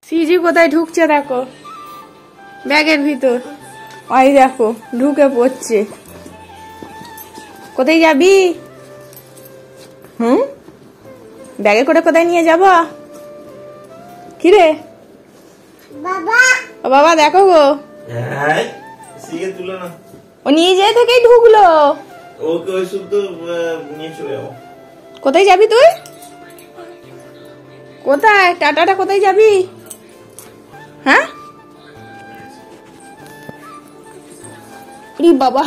CG কোথায় ঢুকছে দেখো, ব্যাগের ভিতর। ওই দেখো ঢুকে পড়ছে। কোথায় যাবি? ব্যাগে করে কোথায় নিয়ে যাব? কিরে বাবা, ও বাবা দেখো গো, ও নিজে থেকেই ঢুকলো। কোথায় যাবি তুই? কোথায় টাটাটা কোথায় যাবি? হ্যাঁ বাবা,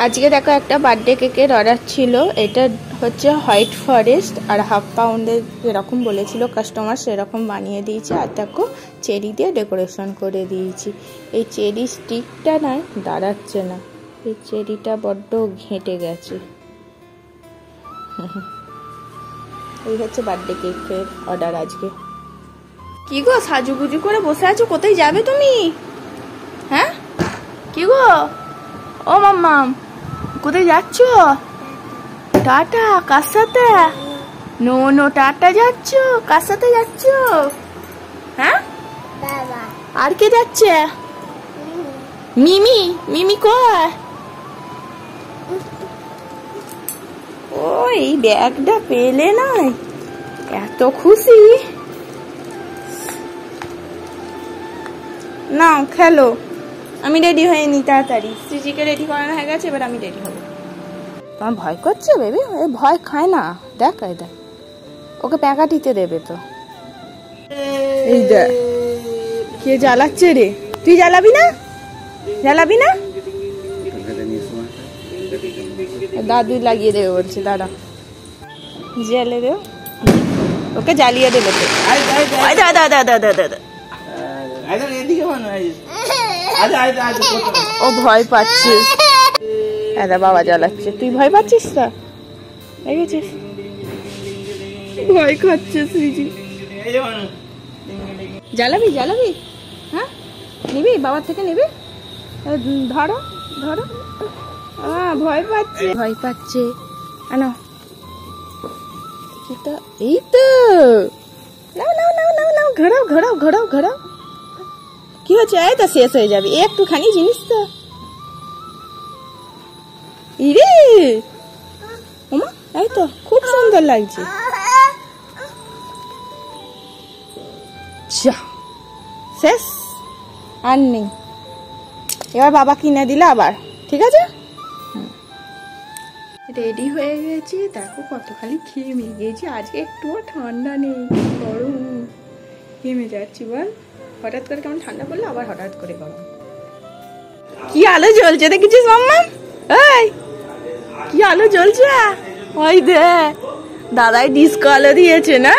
আজকে দেখো একটা বার্থডে কেকের অর্ডার ছিল। এটা হচ্ছে হোয়াইট ফরেস্ট আর হাফ পাউন্ডের যেরকম বলেছিল কাস্টমার সেরকম বানিয়ে দিয়েছে। আর দেখো চেরি দিয়ে ডেকোরেশন করে দিয়েছি। এই চেরি স্টিকটা না দাঁড়াচ্ছে না, এই চেরিটা বড্ড ঘেঁটে গেছে। এই হচ্ছে বার্থডে কেকের অর্ডার আজকে। কি গো সাজুগুজু করে বসে আছো, কোথায় যাবে তুমি? হ্যাঁ কি গো ও মাম্মাম, কোথায় যাচ্ছ? টাটা কার সাথে? নো নো টাটা যাচ্ছ, কার সাথে যাচ্ছ? হ্যাঁ আর কে যাচ্ছে? মিমি, মিমি কয়? ওই ব্যাগটা পেলে নয় এত খুশি। না খেলো, আমি রেডি হয়নি, তাড়াতাড়ি সিজিকে রেডি করানো হয়ে গেছে, এবার আমি রেডি হবো। তোমার ভয় করছে বেবি? ভয় খায় না, দেখ এই দেখ, ওকে প্যাকাটিতে দেবে তো। এই দেখ কে জ্বালাচ্ছে রে, তুই জ্বালাবি না? জ্বালাবি না? দাদু লাগিয়ে দেবে বলছে, দাদা জ্বালে দেব, ওকে জ্বালিয়ে দেবে তো। দাদা দাদা দাদা দাদা ও ভয় পাচ্ছে, দাদা বাবা জ্বালাচ্ছে, তুই ভয় পাচ্ছিস? তা দেখেছিস ভয় খাচ্ছে শ্রীজি। জ্বালাবি জ্বালাবি? হ্যাঁ নিবি, বাবার থেকে নিবি? ধরো ধরো, ভয় পাচ্ছে, ভয় পাচ্ছে। আনো এই তো, নাও নাও নাও নাও নাও, ঘোরাও ঘোরাও ঘোরাও ঘোরাও। কি হচ্ছে? এই তো শেষ হয়ে যাবে একটুখানি জিনিস তো। ইরে ওমা, এই তো খুব সুন্দর লাগছে। শেষ আর নেই, এবার বাবা কিনে দিলে আবার, ঠিক আছে? রেডি হয়ে গেছি, দেখো কত খালি ঘেমে গেছি। আজকে একটুও ঠান্ডা নেই, গরম, ঘেমে যাচ্ছি। বল হঠাৎ করে কেমন ঠান্ডা পড়লো, আবার হঠাৎ করে গরম। কি আলো জ্বলছে দেখেছিস মাম্মা? এই কি আলো জ্বলছে, ওই দে দাদাই ডিস্কো আলো দিয়েছে না?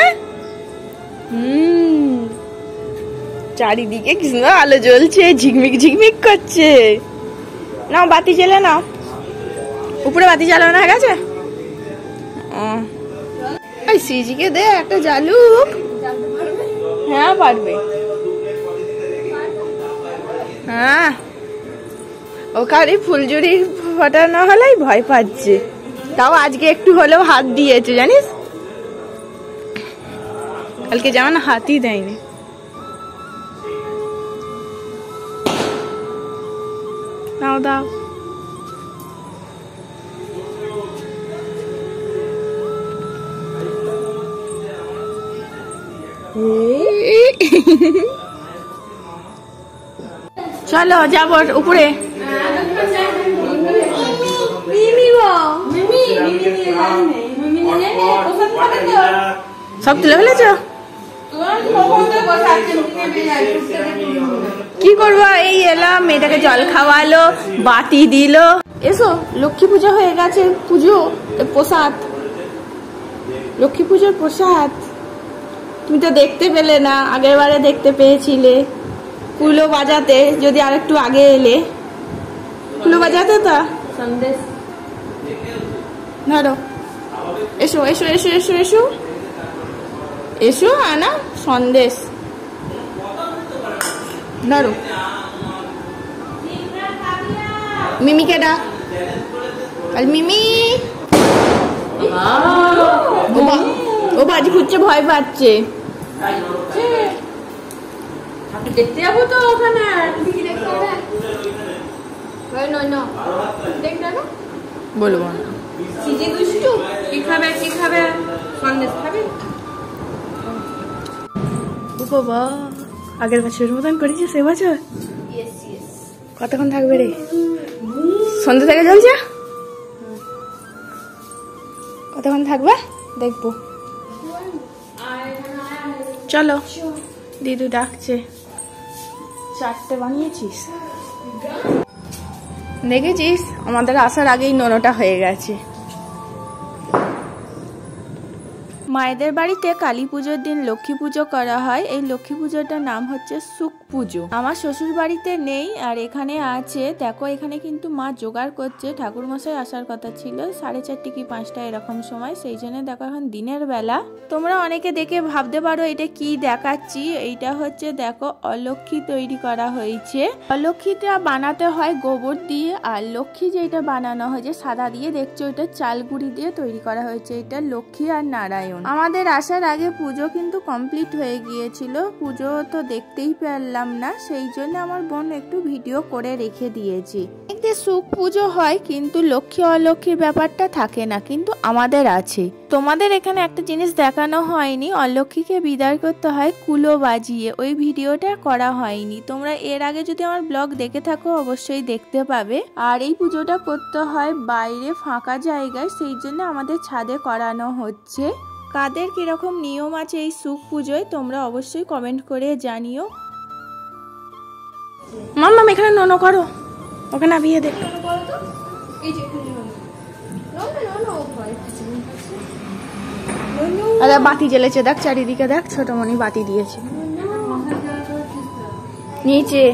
চারিদিকে কি সুন্দর আলো জ্বলছে, ঝিকমিক ঝিকমিক করছে। নাও বাতি জ্বেলে নাও, উপরে বাতি জ্বালানো হয়ে গেছে। ওই সিজিকে দে একটা জ্বালুক। হ্যাঁ পারবে, হ্যাঁ ওখানে ফুলঝুরি ফাটানো হলেই ভয় পাচ্ছে। তাও আজকে একটু হলেও হাত দিয়েছে জানিস, কালকে যেমন হাতই দেয়নি। দাও দাও, চলো যাবো উপরে। সব তুলে ফেলেছ? কি করবো, এই এলাম, মেয়েটাকে জল খাওয়ালো, বাতি দিল। এসো, লক্ষ্মী পুজো হয়ে গেছে, পুজো প্রসাদ, লক্ষ্মী পুজোর প্রসাদ তুমি তো দেখতে পেলে না, আগের বারে দেখতে পেয়েছিলে কুলো বাজাতে। যদি আর একটু আগে এলে কুলো বাজাতে তো। সন্দেশ ধরো, এসো এসো এসো এসো এসো এসো, আনা সন্দেশ ধরো। মিমিকে ডাক, মিমি। ও বাজি খুঁজছে, ভয় পাচ্ছে। দেখতে যাবো তো ওখানে। বলবো না। সিজি দুষ্টু কি খাবে কি খাবে? সন্দেশ খাবে? বাবা আগের বছরের মতন করেছিস এবছর? কতক্ষণ থাকবে রে? সন্ধ্যে থেকে জ্বলছে? কতক্ষণ থাকবে দেখবো। চলো দিদু ডাকছে। 4টে বানিয়েছিস দেখেছিস? আমাদের আসার আগেই নোনোটা হয়ে গেছে। মায়েদের বাড়িতে কালী পুজোর দিন লক্ষ্মী পুজো করা হয়। এই লক্ষ্মী পুজোটার নাম হচ্ছে সুখ পুজো। আমার শ্বশুর বাড়িতে নেই আর এখানে আছে। দেখো এখানে কিন্তু মা জোগাড় করছে। ঠাকুর মশাই আসার কথা ছিল 4:30 কি 5টা এরকম সময়, সেই জন্য দেখো এখন দিনের বেলা। তোমরা অনেকে দেখে ভাবতে পারো এটা কি দেখাচ্ছি। এইটা হচ্ছে দেখো অলক্ষ্মী তৈরি করা হয়েছে। অলক্ষ্মীটা বানাতে হয় গোবর দিয়ে, আর লক্ষ্মী যেটা বানানো হয়েছে সাদা দিয়ে, দেখছো এটা চাল গুঁড়ি দিয়ে তৈরি করা হয়েছে। এটা লক্ষ্মী আর নারায়ণ। আমাদের আসার আগে পুজো কিন্তু কমপ্লিট হয়ে গিয়েছিল। পুজো তো দেখতেই পারলাম না, সেই জন্য আমার বোন একটু ভিডিও করে রেখে দিয়েছি। দেখতে সুখ পুজো হয় কিন্তু লক্ষ্মী অলক্ষ্মীর ব্যাপারটা থাকে না, কিন্তু আমাদের আছে। তোমাদের এখানে একটা জিনিস দেখানো হয়নি, অলক্ষ্মীকে বিদায় করতে হয় কুলো বাজিয়ে। ওই ভিডিওটা করা হয়নি। তোমরা এর আগে যদি আমার ব্লগ দেখে থাকো অবশ্যই দেখতে পাবে। আর এই পুজোটা করতে হয় বাইরে ফাঁকা জায়গায়, সেই জন্য আমাদের ছাদে করানো হচ্ছে। কাদের কিরকম নিয়ম আছে এই সুখ পুজোয় তোমরা অবশ্যই কমেন্ট করে জানিও। মাম্মা এখানে ননো করো, ওকে নামিয়ে দে। আরে বাতি জ্বেলেছে দেখ, চারিদিকে দেখ, ছোটমণি বাতি দিয়েছে। নিচে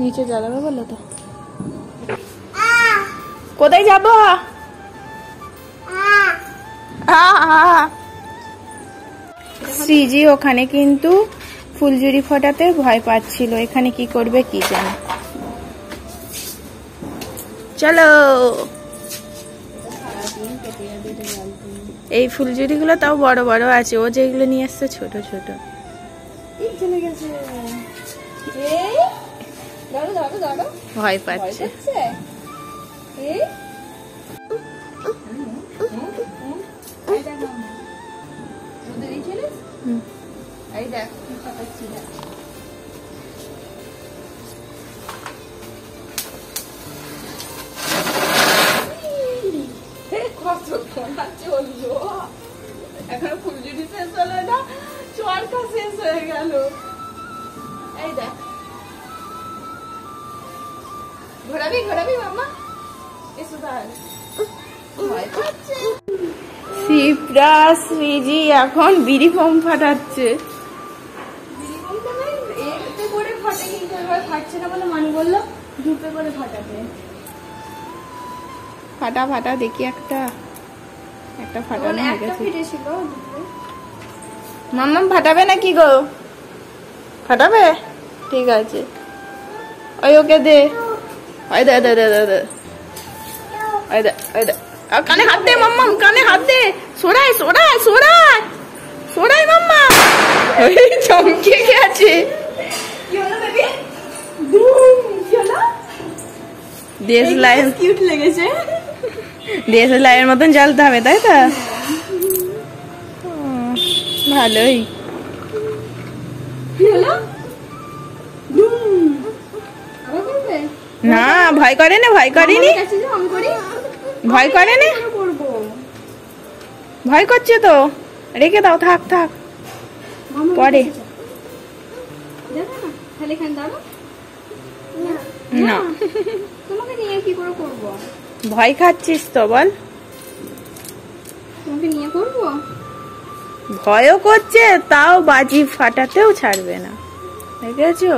নিচে জ্বালাবে বলো তো। কোথায় যাবো? সিজি ওখানে কিন্তু ফুলঝুরি ফোটাতে ভয় পাচ্ছিল। এখানে কি করবে কি জানে। চলো এই ফুলঝুরি গুলো তাও বড় বড় আছে, ও যেগুলো নিয়ে আসছে ছোট ছোট। ভয় পাচ্ছে। এখন ফুলঝুরি শেষ হলো না, চরকা শেষ হয়ে গেল। এই দেখ ঘোরাবি ঘোরাবি মাম্মা, এসো তাহলে। শিপ্রা শ্রীজি এখন বিড়ি ফোম ফাটাচ্ছে। ফাটা ফাটা দেখি একটা ফাটানো হয়ে গেছে। মাম্মা ফাটাবে নাকি গো? ফাটাবে? ঠিক আছে, ওই ওকে দে। ওই দে দে দে দে দে, ওই দে ওই দে। কানে হাত দে মাম্মা, কানে হাত দে। সরাই সরাই সরাই সরাই মাম্মা, ওই চমকে গেছে। দেশলাইয়ের কিউট লেগেছে। দেশলাইয়ের মতন জ্বালতে হবে তাই তো? ভালোই। না ভয় করে না, ভয় করেনি, ভয় করে না, ভয় করছে তো। রেখে দাও, থাক থাক পরে। না তোমাকে নিয়ে কি করে করব? ভয় খাচ্ছিস তো বল। তোমাকে নিয়ে করব? ভয়ও করছে তাও বাজি ফাটাতেও ছাড়বে না, দেখেছো?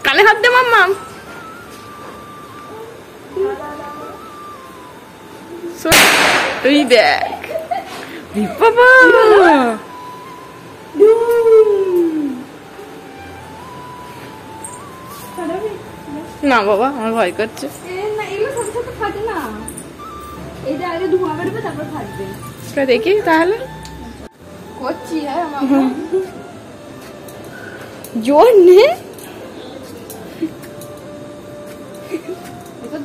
কানে হাত দে মাম্মা। তুই দেখ বাবা, না বাবা আমার ভয় করছে। এটা আগে ধোঁয়া বেরোবে তারপর ফাটবে। দেখি তাহলে করছি। হ্যাঁ জোর নে।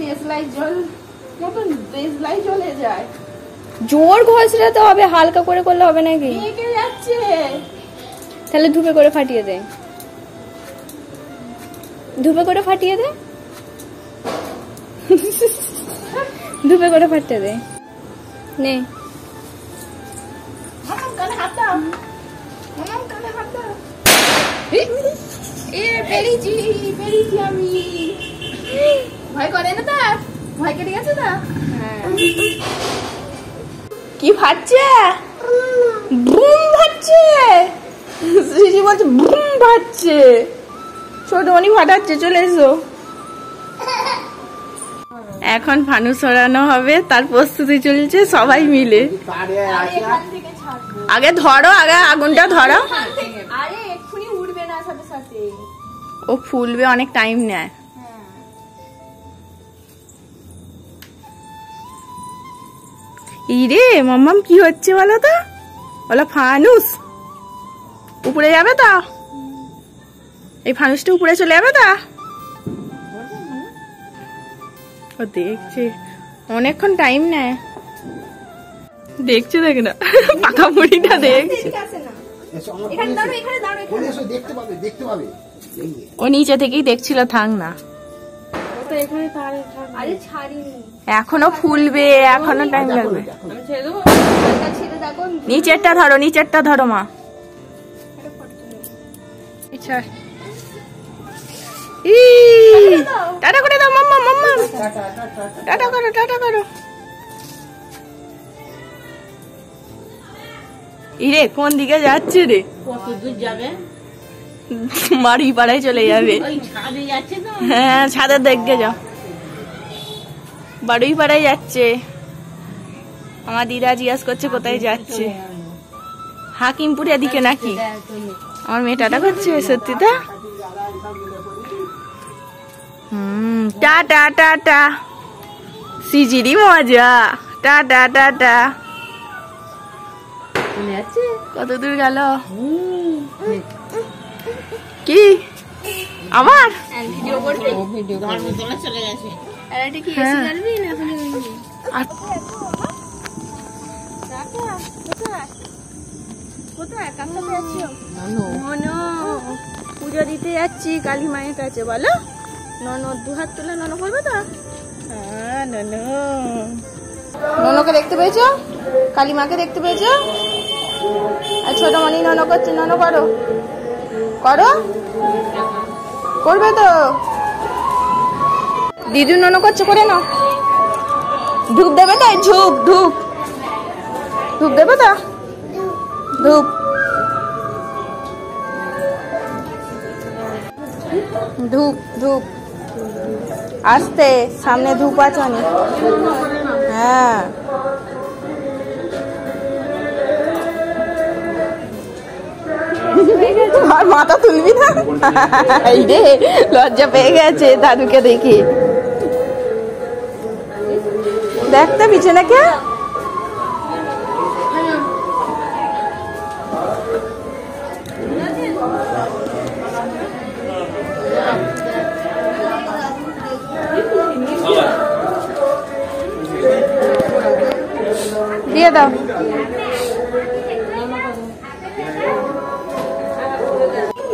দেশলাই জল মতন দেশলাই চলে যায়। জোর ঘষলে তো হবে, হালকা করে করলে হবে নাকি? এঁকে যাচ্ছে। তাহলে ধুপে করে ফাটিয়ে দে, ধুপে করে ফাটিয়ে দে, ধুপে করে ফাটিয়ে দে। নে কানে হাত দাও, কানে হাত দাও। পেরেছি পেরেছি আমি। ভয় করে না তা? ভয় কেটে গেছে তা? কি ফাটছে? বুম ফাটছে। শ্রীজি বলছে বুম ফাটছে। ছোটমণি ফাটাচ্ছে, চলে এসো। এখন ফানুস সরানো হবে, তার প্রস্তুতি চলছে সবাই মিলে। আগে ধরো, আগে আগুনটা ধরো। আরে এক্ষুনি উড়বে না সাথে সাথে, ও ফুলবে, অনেক টাইম নেয়। ইরে মাম্মাম কি হচ্ছে বলো তো? বলো ফানুস উপরে যাবে তো? এই ফানুসটা উপরে চলে যাবে তো? ও দেখছে, অনেকক্ষণ টাইম নেয়। দেখছে, দেখ না পাকা মুড়িটা দেখছে। ও নিচে থেকেই দেখছিল, থাক না। এখনো ফুলবে, এখনো টাইম লাগবে। নিচেরটা ধরো, নিচেরটা ধরো মা। টাটা করে দাও মাম্মা, মাম্মা টাটা করো, টাটা করো। ইরে কোন দিকে যাচ্ছে রে? কত দূর যাবে? বাড়ি পাড়ায় চলে যাবে। হ্যাঁ ছাদের দিকে যাও, বাড়ি পাড়ায় যাচ্ছে। আমার দিদা জিজ্ঞাস করছে কোথায় যাচ্ছে। হাকিমপুরের দিকে নাকি? আমার মেয়ে টাটা করছে, সত্যি তো? টাটা টাটা, সিজিরি মজা। Tata tata. কত দূর গেল? কি আমার চলে গেছে। পুজো দিতে যাচ্ছি কালী মায়ের কাছে। বলো ননদ দুহাত তুলে নন করবে তো? হ্যাঁ ননকে দেখতে পেয়েছো? কালী মাকে দেখতে পেয়েছো? আর ছোট মনি নন করছে, নন করো করো, করবে তো? দিদু নন করছে, করে নাও। ধূপ দেবে তো? ধূপ ধূপ ধূপ দেবে তো? ধূপ ধূপ ধূপ আসতে, সামনে ধূপ আছে অনেক। হ্যাঁ আর মাথা তুলবি না? এই রে লজ্জা পেয়ে গেছে দাদুকে দেখি। দেখতে পিছনে কে? দিয়ে দাও।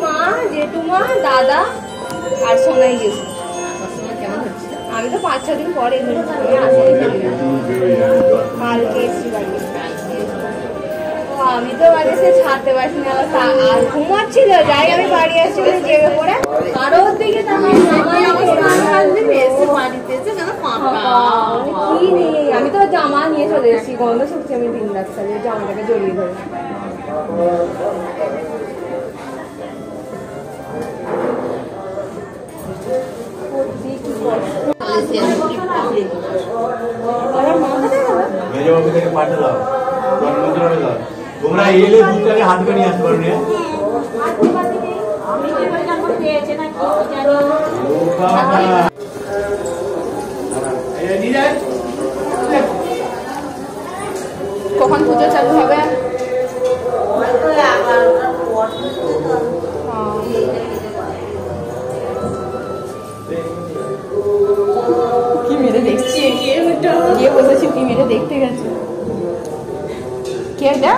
মা, জেঠুমা, দাদা আর সোনাই গেছে। আমি তো 5-6 দিন পরে কালকে এসছি বাড়ি। আমি তো বাড়ি এসে ছাড়তে পারছি না, আর ঘুমাচ্ছিল। যাই আমি বাড়ি আসছি জেগে পড়ে কারোর দিকে কি নেই। আমি তো জামা নিয়ে চলে এসেছি, গন্ধ শুকছে। আমি দিন রাখছি জামাটাকে জড়িয়ে ধরে। তোমরা এলে দুটাকে হাত করে নিয়ে আসতে পারো না? কখন পুজো চালু হবে? কি মেরে দেখছি, গিয়ে বসেছি কি মেরে দেখতে গেছে। কে এটা?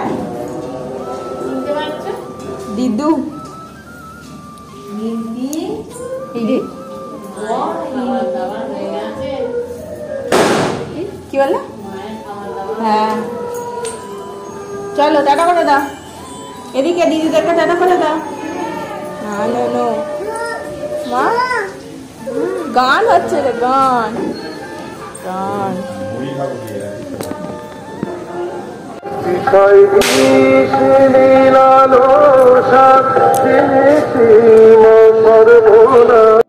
দিদু। কি বললো? হ্যাঁ চলো টাটা করে দাও, এদিকে দিদিদেরকে টাটা করে দাও। নো মা গান হচ্ছে রে, গান গান। বিষয় লীলালো সাত সর্বনা